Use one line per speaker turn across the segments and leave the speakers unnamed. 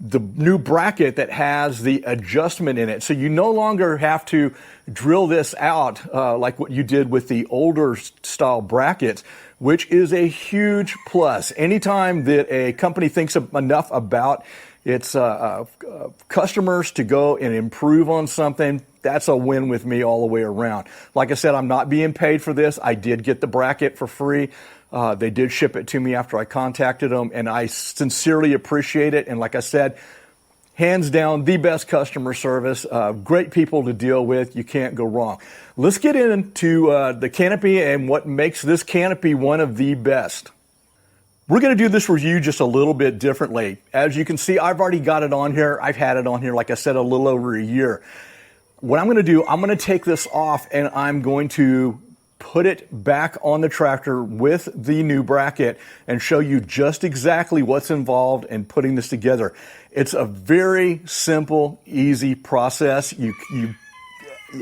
the new bracket that has the adjustment in it. So you no longer have to drill this out like what you did with the older style brackets, which is a huge plus. Anytime that a company thinks enough about its customers to go and improve on something, that's a win with me all the way around. Like I said, I'm not being paid for this. I did get the bracket for free. They did ship it to me after I contacted them, and I sincerely appreciate it. And like I said, hands down, the best customer service, great people to deal with. You can't go wrong. Let's get into the canopy and what makes this canopy one of the best. We're going to do this review just a little bit differently. As you can see, I've already got it on here. I've had it on here, like I said, a little over a year. What I'm going to do, I'm going to take this off and I'm going to put it back on the tractor with the new bracket and show you just exactly what's involved in putting this together. It's a very simple, easy process.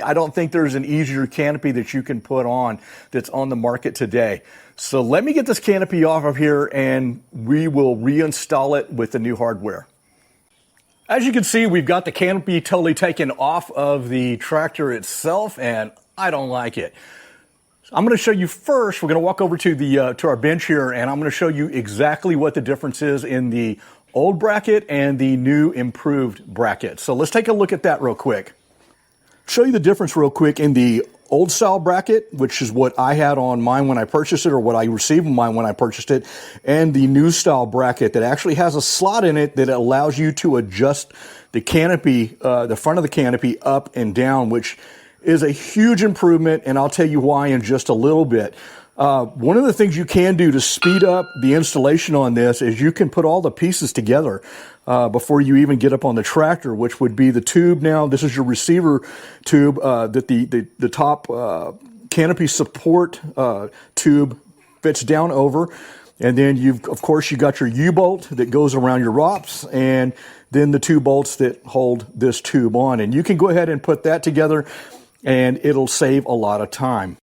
I don't think there's an easier canopy that you can put on that's on the market today. So let me get this canopy off of here and we will reinstall it with the new hardware. As you can see, we've got the canopy totally taken off of the tractor itself, and I don't like it. I'm going to show you first, we're going to walk over to our bench here, and I'm going to show you exactly what the difference is in the old bracket and the new improved bracket. So let's take a look at that real quick. Show you the difference real quick in the old style bracket, which is what I had on mine when I purchased it, or what I received in mine when I purchased it, and the new style bracket that actually has a slot in it that allows you to adjust the canopy, the front of the canopy up and down, which is a huge improvement, and I'll tell you why in just a little bit. One of the things you can do to speed up the installation on this is you can put all the pieces together before you even get up on the tractor, which would be the tube. Now, this is your receiver tube that the top canopy support tube fits down over. And then of course, you got your U-bolt that goes around your ROPS, and then the two bolts that hold this tube on. And you can go ahead and put that together, and it'll save a lot of time.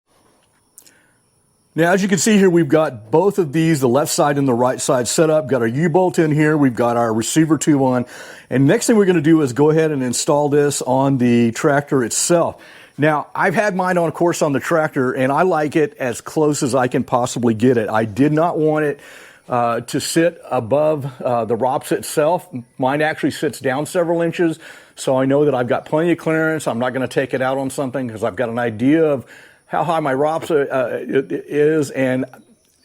Now, as you can see here, we've got both of these, the left side and the right side set up. Got our U-bolt in here. We've got our receiver tube on. And next thing we're going to do is go ahead and install this on the tractor itself. Now, I've had mine on, of course, on the tractor, and I like it as close as I can possibly get it. I did not want it to sit above the ROPS itself. Mine actually sits down several inches, so I know that I've got plenty of clearance. I'm not going to take it out on something because I've got an idea of how high my ROPS is, and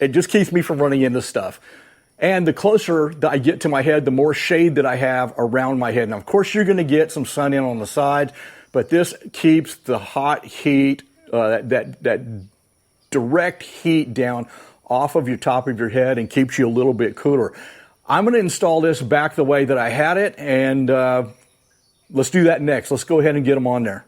it just keeps me from running into stuff. And the closer that I get to my head, the more shade that I have around my head. Now, of course, you're going to get some sun in on the side, but this keeps the hot heat, that direct heat down off of your top of your head and keeps you a little bit cooler. I'm going to install this back the way that I had it, and let's do that next. Let's go ahead and get them on there.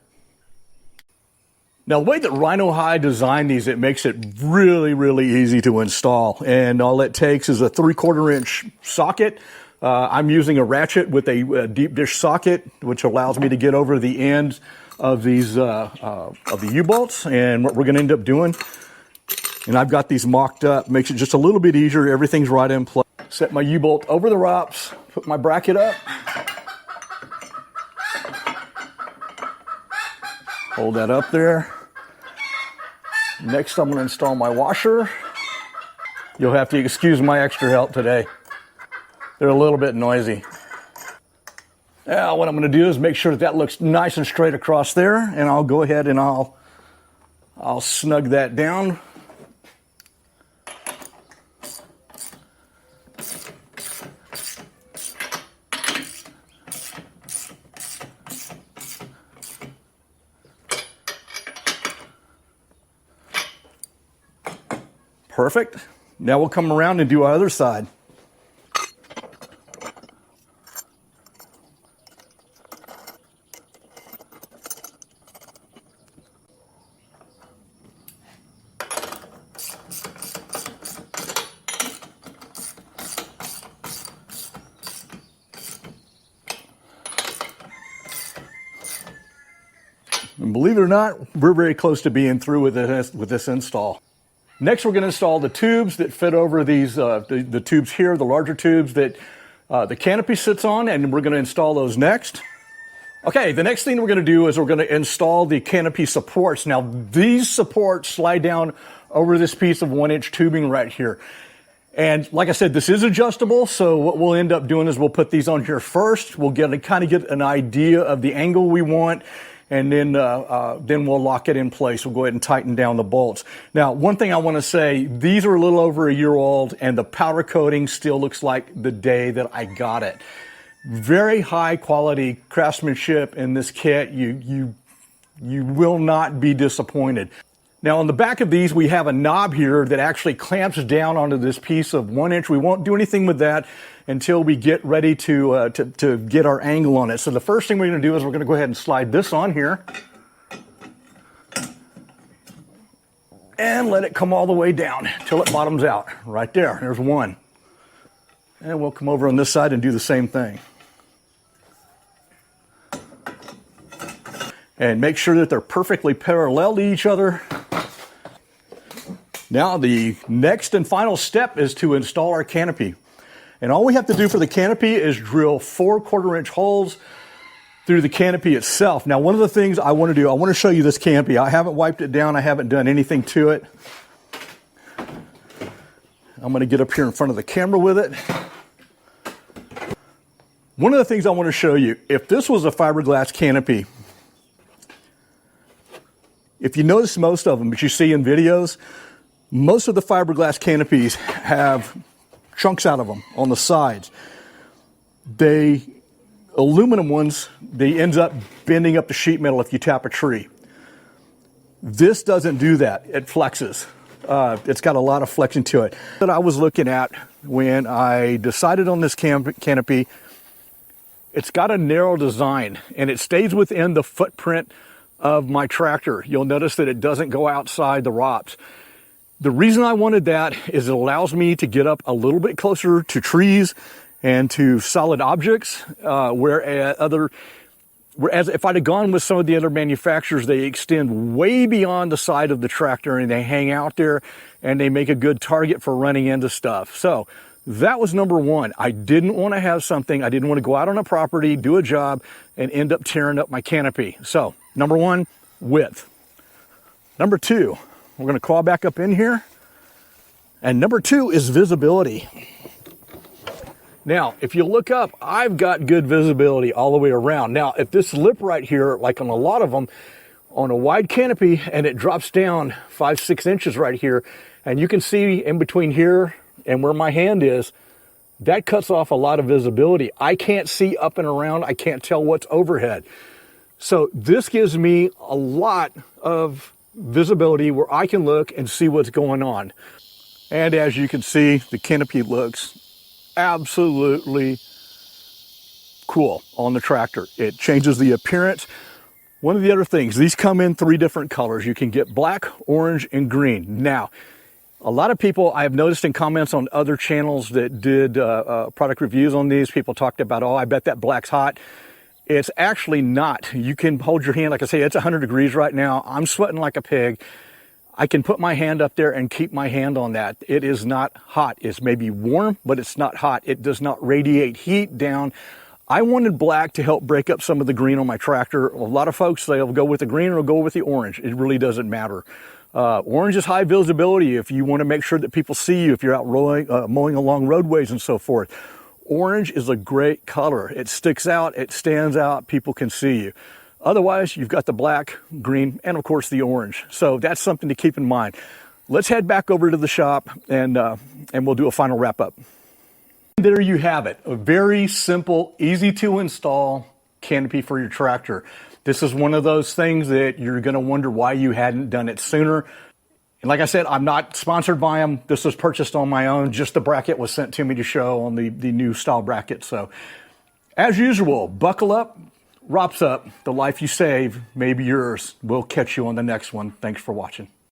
Now, the way that Rhinohide designed these, it makes it really, really easy to install. And all it takes is a 3/4 inch socket. I'm using a ratchet with a deep dish socket, which allows me to get over the ends of these of the U-bolts. And what we're going to end up doing, and I've got these mocked up, makes it just a little bit easier. Everything's right in place. Set my U-bolt over the ROPS, put my bracket up. Hold that up there. Next, I'm going to install my washer. You'll have to excuse my extra help today. They're a little bit noisy. Now, what I'm going to do is make sure that that looks nice and straight across there, and I'll go ahead and I'll snug that down. Perfect. Now we'll come around and do our other side. And believe it or not, we're very close to being through with this install. Next, we're going to install the tubes that fit over these, the tubes here, the larger tubes that the canopy sits on, and we're going to install those next. Okay, the next thing we're going to do is we're going to install the canopy supports. Now, these supports slide down over this piece of 1-inch tubing right here. And like I said, this is adjustable, so what we'll end up doing is we'll put these on here first. We'll get an idea of the angle we want, and then we'll lock it in place. We'll go ahead and tighten down the bolts. Now, one thing I want to say, these are a little over a year old, and the powder coating still looks like the day that I got it. Very high quality craftsmanship in this kit. You will not be disappointed. Now on the back of these, we have a knob here that actually clamps down onto this piece of 1 inch. We won't do anything with that until we get ready to get our angle on it. So the first thing we're going to do is we're going to go ahead and slide this on here and let it come all the way down till it bottoms out. Right there, there's one. And we'll come over on this side and do the same thing. And make sure that they're perfectly parallel to each other. Now the next and final step is to install our canopy. And all we have to do for the canopy is drill 4 1/4-inch holes through the canopy itself. Now one of the things I want to do, I want to show you this canopy. I haven't wiped it down, I haven't done anything to it. I'm going to get up here in front of the camera with it. One of the things I want to show you, if this was a fiberglass canopy, if you notice most of them that you see in videos, most of the fiberglass canopies have chunks out of them on the sides. Aluminum ones, they end up bending up the sheet metal if you tap a tree. This doesn't do that. It flexes. It's got a lot of flexion to it. That I was looking at when I decided on this canopy, it's got a narrow design and it stays within the footprint of my tractor. You'll notice that it doesn't go outside the ROPS. The reason I wanted that is it allows me to get up a little bit closer to trees and to solid objects, whereas if I'd have gone with some of the other manufacturers, they extend way beyond the side of the tractor and they hang out there and they make a good target for running into stuff. So that was number one. I didn't want to have something, I didn't want to go out on a property, do a job, and end up tearing up my canopy. So, number one, width. Number two, we're going to crawl back up in here. And number two is visibility. Now, if you look up, I've got good visibility all the way around. Now, if this lip right here, like on a lot of them, on a wide canopy, and it drops down 5-6 inches right here, and you can see in between here and where my hand is, that cuts off a lot of visibility. I can't see up and around. I can't tell what's overhead. So this gives me a lot of visibility where I can look and see what's going on. And as you can see, the canopy looks absolutely cool on the tractor. It changes the appearance. One of the other things, these come in 3 different colors. You can get black, orange, and green. Now, a lot of people I have noticed in comments on other channels that did product reviews on these, people talked about, oh, I bet that black's hot. It's actually not. You can hold your hand, like I say, it's 100 degrees right now. I'm sweating like a pig. I can put my hand up there and keep my hand on that. It is not hot. It's maybe warm, but it's not hot. It does not radiate heat down. I wanted black to help break up some of the green on my tractor. A lot of folks, they'll go with the green or go with the orange. It really doesn't matter. Orange is high visibility if you want to make sure that people see you, if you're out mowing along roadways and so forth. Orange is a great color. It sticks out, it stands out, people can see you. Otherwise, you've got the black, green, and of course the orange. So that's something to keep in mind. Let's head back over to the shop and we'll do a final wrap up. There you have it, a very simple, easy to install canopy for your tractor. This is one of those things that you're going to wonder why you hadn't done it sooner. And like I said, I'm not sponsored by them. This was purchased on my own. Just the bracket was sent to me to show on the new style bracket. So as usual, buckle up, ROPS up. The life you save may be yours. We'll catch you on the next one. Thanks for watching.